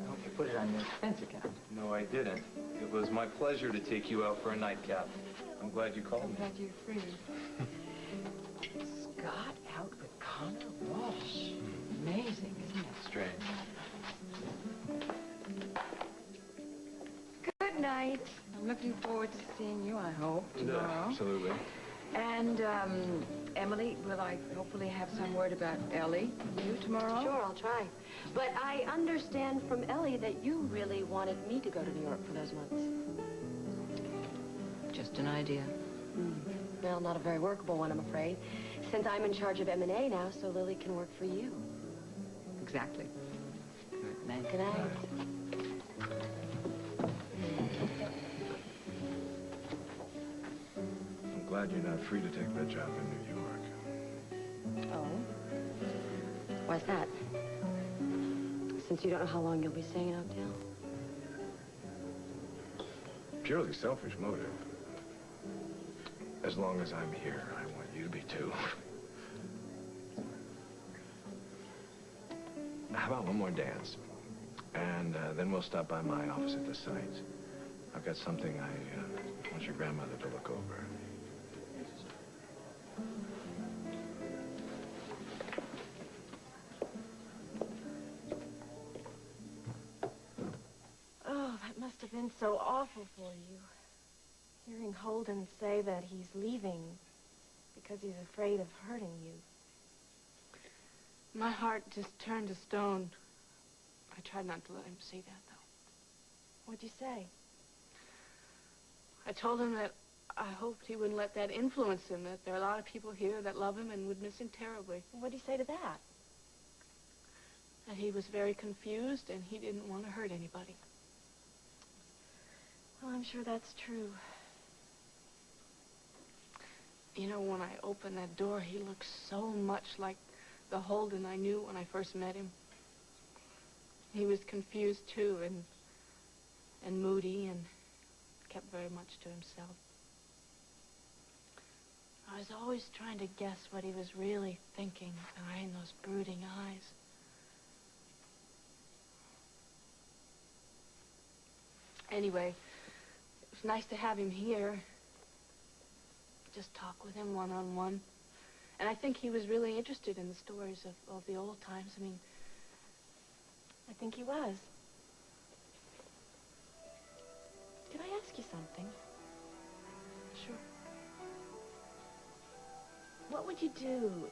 hope you put it on your expense account. No, I didn't. It was my pleasure to take you out for a nightcap. I'm glad you called me. I'm glad you're free. Scott out with Connor Walsh. Amazing, isn't it? Strange. Good night. I'm looking forward to seeing you, I hope, tomorrow. Yeah, absolutely. And, Emily, will I hopefully have some word about Ellie from you tomorrow? Sure, I'll try. But I understand from Ellie that you really wanted me to go to New York for those months. Just an idea. Well, not a very workable one, I'm afraid. Since I'm in charge of M&A now, so Lily can work for you. Exactly. Good night. Good night. I'm glad you're not free to take that job in New York. Oh? Why's that? Since you don't know how long you'll be staying in Oakdale? Purely selfish motive. As long as I'm here, I want you to be too. How about one more dance? And then we'll stop by my office at the site. I've got something I want your grandmother to look over. Oh, that must have been so awful for you. Hearing Holden say that he's leaving because he's afraid of hurting you. My heart just turned to stone. I tried not to let him see that, though. What'd you say? I told him that I hoped he wouldn't let that influence him, that there are a lot of people here that love him and would miss him terribly. What'd he say to that? That he was very confused and he didn't want to hurt anybody. Well, I'm sure that's true. You know, when I opened that door, he looked so much like the Holden I knew when I first met him. He was confused, too, and moody, and kept very much to himself. I was always trying to guess what he was really thinking behind those brooding eyes. Anyway, it was nice to have him here. Just talk with him one-on-one. And I think he was really interested in the stories of the old times. I mean, I think he was. Can I ask you something? Sure. What would you do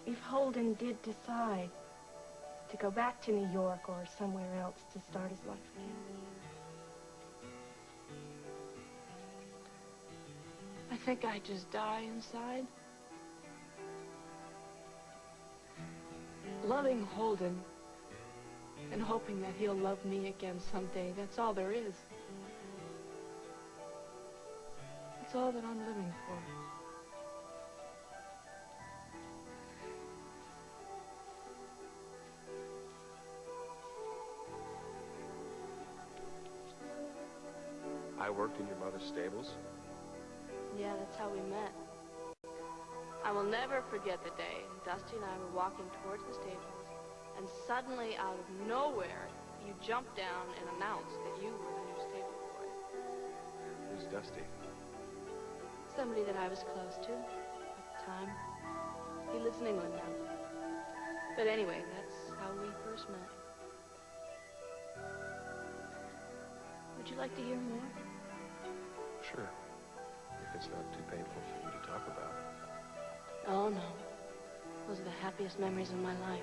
if Holden did decide to go back to New York or somewhere else to start his life again? I think I'd just die inside. Loving Holden and hoping that he'll love me again someday, that's all there is. That's all that I'm living for. I worked in your mother's stables. Yeah, that's how we met. I will never forget the day Dusty and I were walking towards the stables, and suddenly, out of nowhere, you jumped down and announced that you were the new stable boy. Who's Dusty? Somebody that I was close to at the time. He lives in England now. But anyway, that's how we first met. Would you like to hear more? Sure. If it's not too painful for you to talk about. Oh, no. Those are the happiest memories of my life.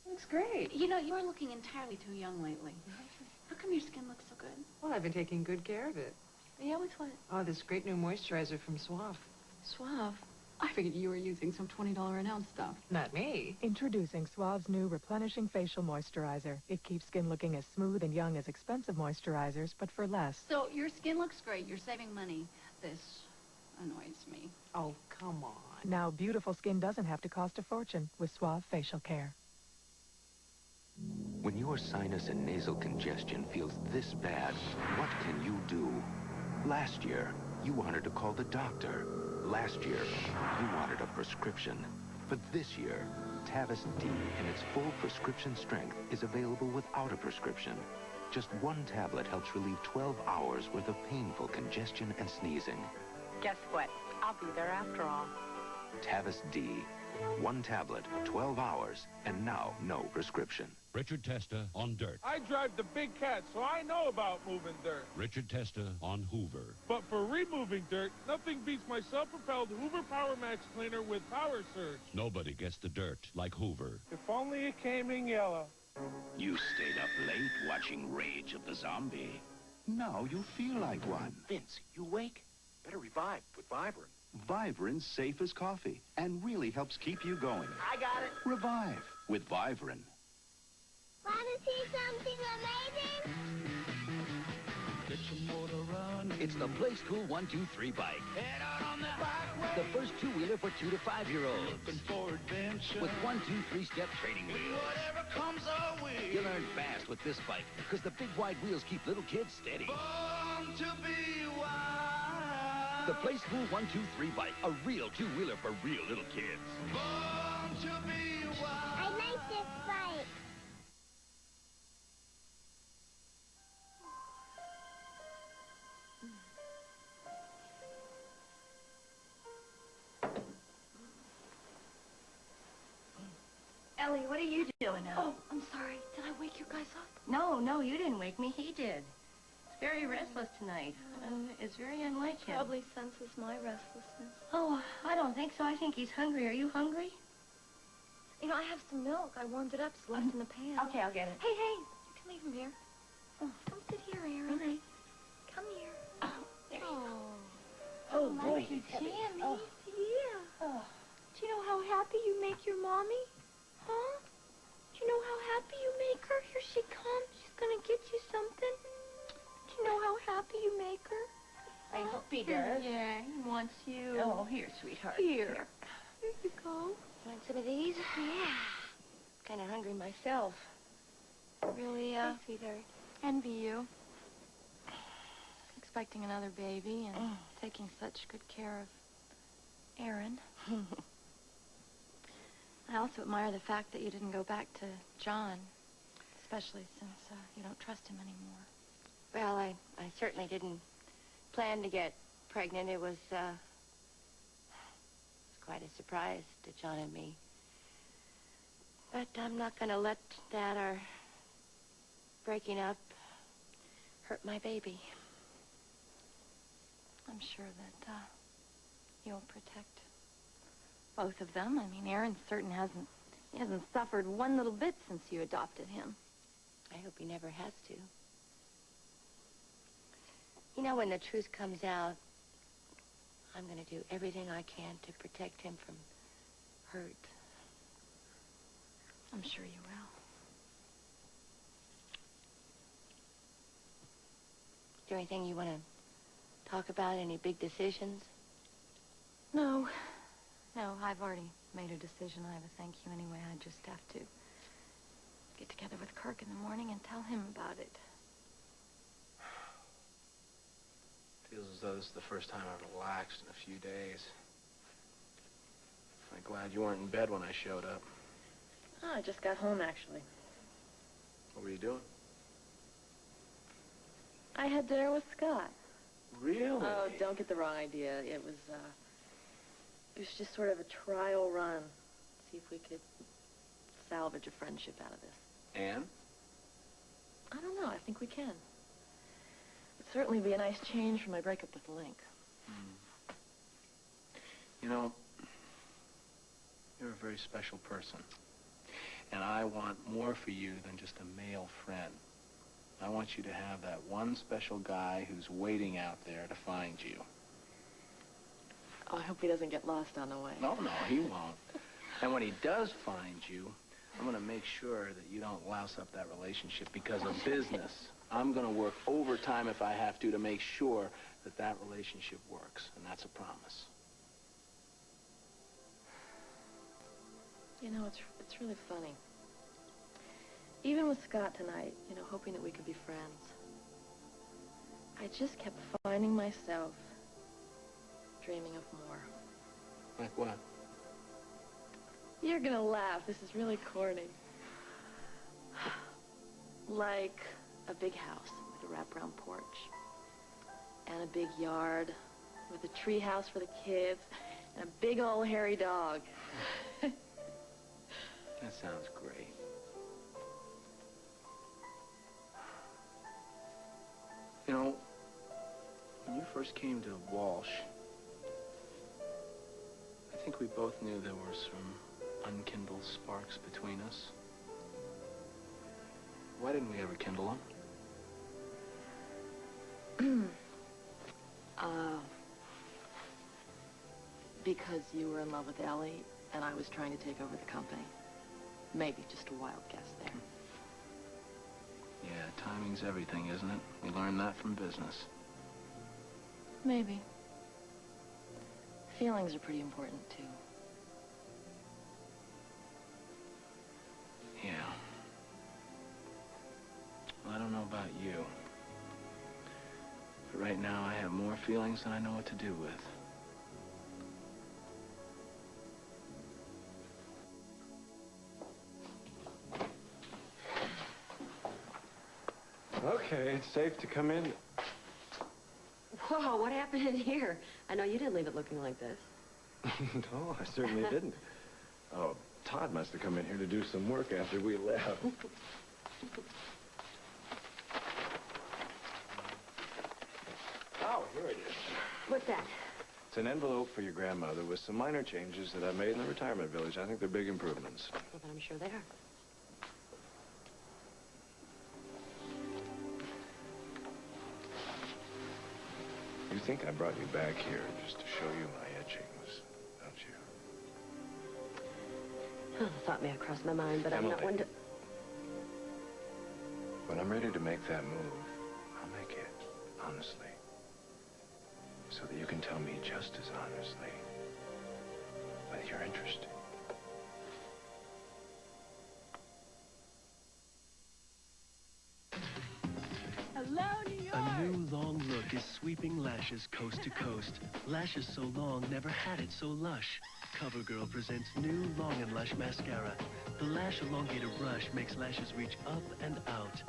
Looks great. You know, you're looking entirely too young lately. How come your skin looks so good? Well, I've been taking good care of it. Yeah, with what? Oh, this great new moisturizer from Suave. Suave? I figured you were using some $20 an ounce stuff. Not me. Introducing Suave's new replenishing facial moisturizer. It keeps skin looking as smooth and young as expensive moisturizers, but for less. So your skin looks great. You're saving money. This annoys me. Oh, come on. Now beautiful skin doesn't have to cost a fortune with Suave facial care. When your sinus and nasal congestion feels this bad, what can you do? Last year, you wanted to call the doctor. Last year, you wanted a prescription. But this year, Atwt D in its full prescription strength is available without a prescription. Just one tablet helps relieve 12 hours worth of painful congestion and sneezing. Guess what? I'll be there after all. Atwt D. One tablet, 12 hours, and now no prescription. Richard Testa on dirt. I drive the big cat, so I know about moving dirt. Richard Testa on Hoover. But for removing dirt, nothing beats my self-propelled Hoover Power Max cleaner with Power Surge. Nobody gets the dirt like Hoover. If only it came in yellow. You stayed up late watching Rage of the Zombie. Now you feel like one. Vince, you awake? Better revive with Vibrant. Vibrant's safe as coffee and really helps keep you going. I got it. Revive with Vibrant. Want to see something amazing? Get your motor running. It's the Play School 1-2-3 bike. Head out on that bike. The first two-wheeler for 2 to 5-year-olds. Looking for adventure. With 1, 2, 3-step training wheels. Whatever comes our way. You learn fast with this bike, because the big wide wheels keep little kids steady. Born to be wild. The Play School 1-2-3 bike, a real two-wheeler for real little kids. Born to be wild. I like this bike. Ellie, what are you doing now? Oh, I'm sorry. Did I wake you guys up? No, you didn't wake me. He did. He's very restless tonight. It's very unlike him. Probably senses my restlessness. Oh, I don't think so. I think he's hungry. Are you hungry? You know, I have some milk. I warmed it up. It's left in the pan. Okay, I'll get it. Hey, you can leave him here. Oh, come sit here, Aaron. Okay. Come here. Oh, there you Oh, Oh, boy, he's he's heavy. jammy. Oh. Yeah. Oh. Do you know how happy you make your mommy? Huh? Do you know how happy you make her? Here she comes. She's gonna get you something. Do you know how happy you make her? I hope he does. Yeah, he wants you. Oh, here, sweetheart. Here you go. Want some of these? Yeah. Kind of hungry myself. Really, Hey, sweetheart. envy you. Expecting another baby and taking such good care of Aaron. I also admire the fact that you didn't go back to John, especially since you don't trust him anymore. Well, I certainly didn't plan to get pregnant. It was quite a surprise to John and me. But I'm not going to let that or breaking up hurt my baby. I'm sure that you'll protect both of them. I mean, Aaron hasn't suffered one little bit since you adopted him. I hope he never has to. You know, when the truth comes out, I'm going to do everything I can to protect him from hurt. I'm sure you will. Is there anything you want to talk about? Any big decisions? No, I've already made a decision. I have a thank you anyway. I just have to get together with Kirk in the morning and tell him about it. Feels as though this is the first time I've relaxed in a few days. I'm glad you weren't in bed when I showed up. Oh, I just got home, actually. What were you doing? I had dinner with Scott. Really? Oh, don't get the wrong idea. It was just sort of a trial run. See if we could salvage a friendship out of this. And? I don't know. I think we can. It'd certainly be a nice change from my breakup with Link. You know, you're a very special person. And I want more for you than just a male friend. I want you to have that one special guy who's waiting out there to find you. Oh, I hope he doesn't get lost on the way. No, he won't. And when he does find you, I'm going to make sure that you don't louse up that relationship because of business. I'm going to work overtime if I have to make sure that that relationship works. And that's a promise. You know, it's really funny. Even with Scott tonight, you know, hoping that we could be friends, I just kept finding myself dreaming of more. Like what? You're gonna laugh. This is really corny. Like a big house with a wraparound porch. And a big yard with a tree house for the kids. And a big old hairy dog. That sounds great. You know, when you first came to Walsh, I think we both knew there were some unkindled sparks between us. Why didn't we ever kindle them? Because you were in love with Ellie, and I was trying to take over the company. Maybe just a wild guess there. Yeah, timing's everything, isn't it? We learned that from business. Maybe. Feelings are pretty important, too. Yeah. Well, I don't know about you. But right now, I have more feelings than I know what to do with. Okay, it's safe to come in. Whoa, what happened in here? I know you didn't leave it looking like this. No, I certainly didn't. Oh, Todd must have come in here to do some work after we left. Oh, here it is. What's that? It's an envelope for your grandmother with some minor changes that I made in the retirement village. I think they're big improvements. Well, then I'm sure they are. You think I brought you back here just to show you my etchings, don't you? Oh, the thought may have crossed my mind, but Emily, I'm not one to... when I'm ready to make that move, I'll make it, honestly. So that you can tell me just as honestly whether you're interested. Hello, New York! A new long look is sweeping lashes coast to coast. Lashes so long never had it so lush. CoverGirl presents new Long and Lush mascara. The lash elongator brush makes lashes reach up and out.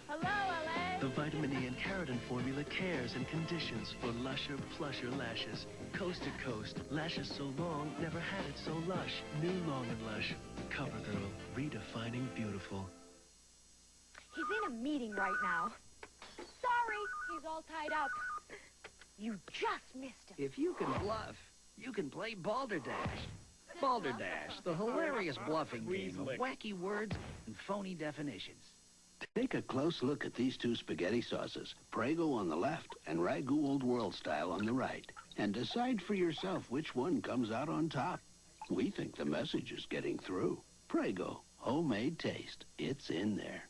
Hello, LA! The vitamin E and keratin formula cares and conditions for lusher, plusher lashes. Coast to coast, lashes so long never had it so lush. New Long and Lush. CoverGirl, redefining beautiful. He's in a meeting right now. Sorry, he's all tied up. You just missed him. If you can bluff, you can play Balderdash. Balderdash, the hilarious bluffing game of wacky words and phony definitions. Take a close look at these two spaghetti sauces, Prego on the left and Ragu Old World style on the right, and decide for yourself which one comes out on top. We think the message is getting through. Prego, homemade taste. It's in there.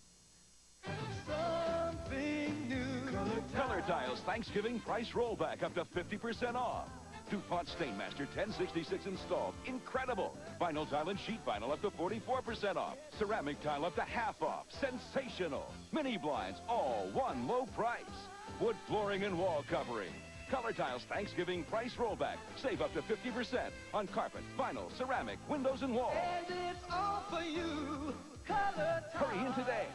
Something new. Color Tiles Thanksgiving price rollback up to 50% off. DuPont Stainmaster 1066 installed. Incredible. Vinyl tile and sheet vinyl up to 44% off. Ceramic tile up to half off. Sensational. Mini blinds, all one low price. Wood flooring and wall covering. Color Tiles Thanksgiving price rollback. Save up to 50% on carpet, vinyl, ceramic, windows, and walls. And it's all for you. Color Tiles. Hurry in today.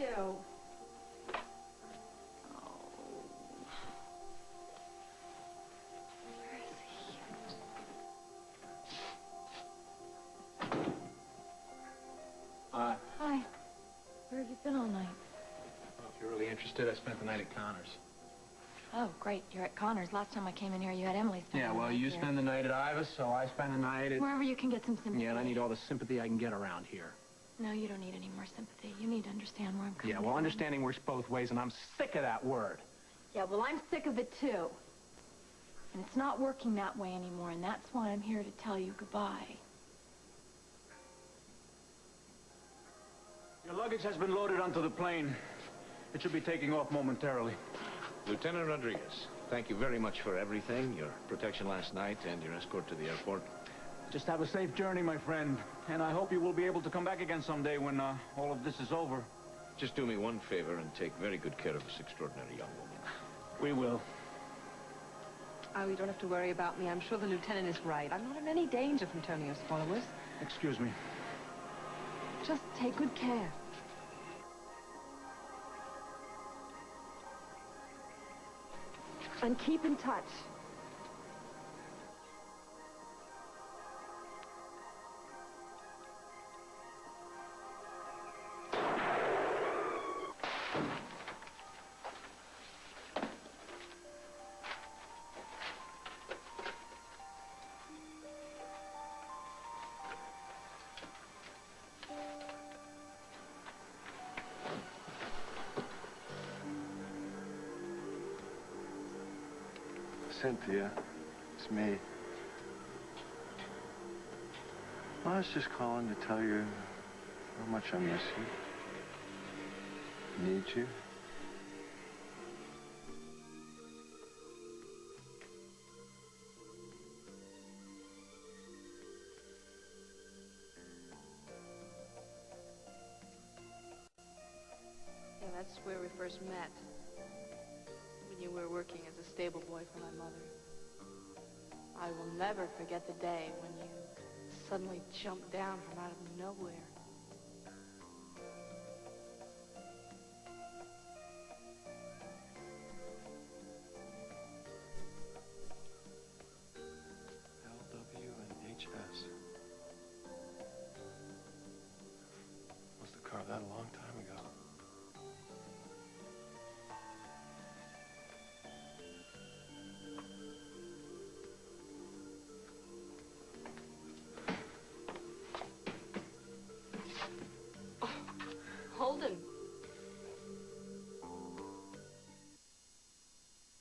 you? Hi. Where have you been all night? Well, if you're really interested, I spent the night at Connor's. Oh, great. You're at Connor's. Last time I came in here, you had Emily spend Yeah, the well, night you here. spend the night at Ivis, so I spend the night at... Wherever you can get some sympathy. Yeah, and I need all the sympathy I can get around here. No, you don't need any more sympathy. You need to understand where I'm coming Yeah, well, from. understanding works both ways, and I'm sick of that word. Yeah, well, I'm sick of it, too. And it's not working that way anymore, and that's why I'm here to tell you goodbye. Your luggage has been loaded onto the plane. It should be taking off momentarily. Lieutenant Rodriguez, thank you very much for everything, your protection last night and your escort to the airport. Just have a safe journey, my friend. And I hope you will be able to come back again someday when all of this is over. Just do me one favor and take very good care of this extraordinary young woman. We will. Oh, you don't have to worry about me. I'm sure the lieutenant is right. I'm not in any danger from Tonio's followers. Excuse me. Just take good care. And keep in touch. Cynthia, it's me. I was just calling to tell you how much I miss you. Need you. Yeah, that's where we first met. When you were working as a stable boy for my mother. I will never forget the day when you suddenly jumped down from out of nowhere. LW and HS. Must have carved that a long time ago. Holden.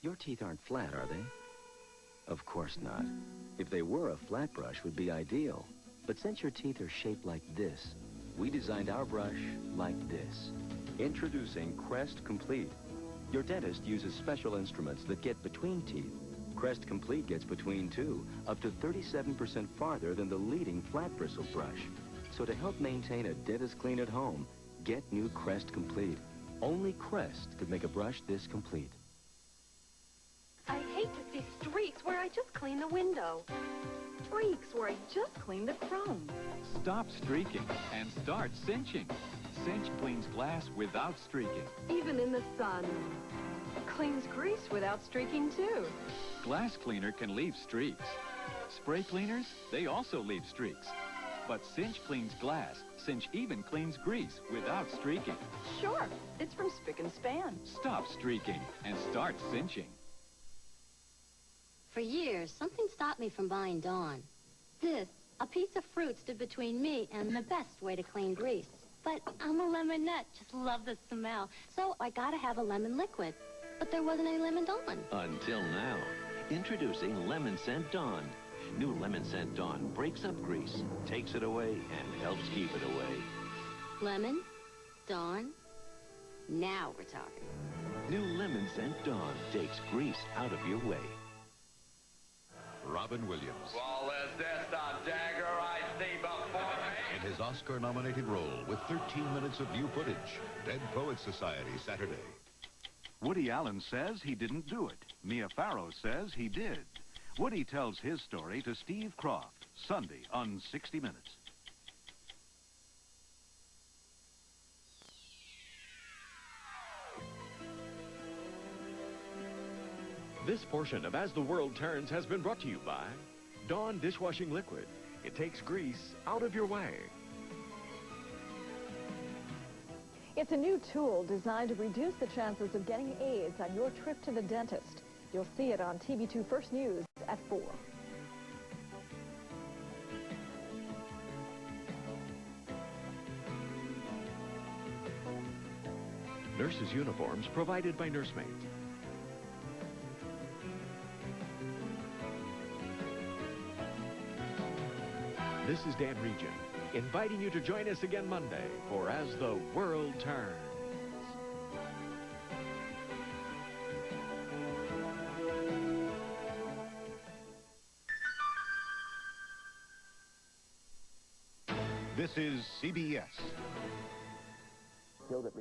Your teeth aren't flat, are they? Of course not. If they were, a flat brush would be ideal. But since your teeth are shaped like this, we designed our brush like this. Introducing Crest Complete. Your dentist uses special instruments that get between teeth. Crest Complete gets between too, up to 37% farther than the leading flat bristle brush. So to help maintain a dentist clean at home, get new Crest Complete. Only Crest could make a brush this complete. I hate to see streaks where I just clean the window. Streaks where I just clean the chrome. Stop streaking and start cinching. Cinch cleans glass without streaking. Even in the sun. Cleans grease without streaking, too. Glass cleaner can leave streaks. Spray cleaners, they also leave streaks. But Cinch cleans glass. Cinch even cleans grease without streaking. Sure, it's from Spick and Span. Stop streaking and start cinching. For years, something stopped me from buying Dawn. This, a piece of fruit, stood between me and the best way to clean grease. But I'm a lemon nut, just love the smell. So I gotta have a lemon liquid. But there wasn't any lemon Dawn. Until now. Introducing Lemon Scent Dawn. New Lemon Scent Dawn breaks up grease, takes it away, and helps keep it away. Lemon, Dawn, now we're talking. New Lemon Scent Dawn takes grease out of your way. Robin Williams, Well, is this the dagger I see before me? in his Oscar-nominated role with 13 minutes of new footage. Dead Poets Society, Saturday. Woody Allen says he didn't do it. Mia Farrow says he did. Woody tells his story to Steve Croft, Sunday on 60 Minutes. This portion of As the World Turns has been brought to you by Dawn Dishwashing Liquid. It takes grease out of your way. It's a new tool designed to reduce the chances of getting AIDS on your trip to the dentist. You'll see it on TV2 First News at 4. Nurses' uniforms provided by Nursemaid. This is Dan Regent, inviting you to join us again Monday for As the World Turns. This is CBS. Show that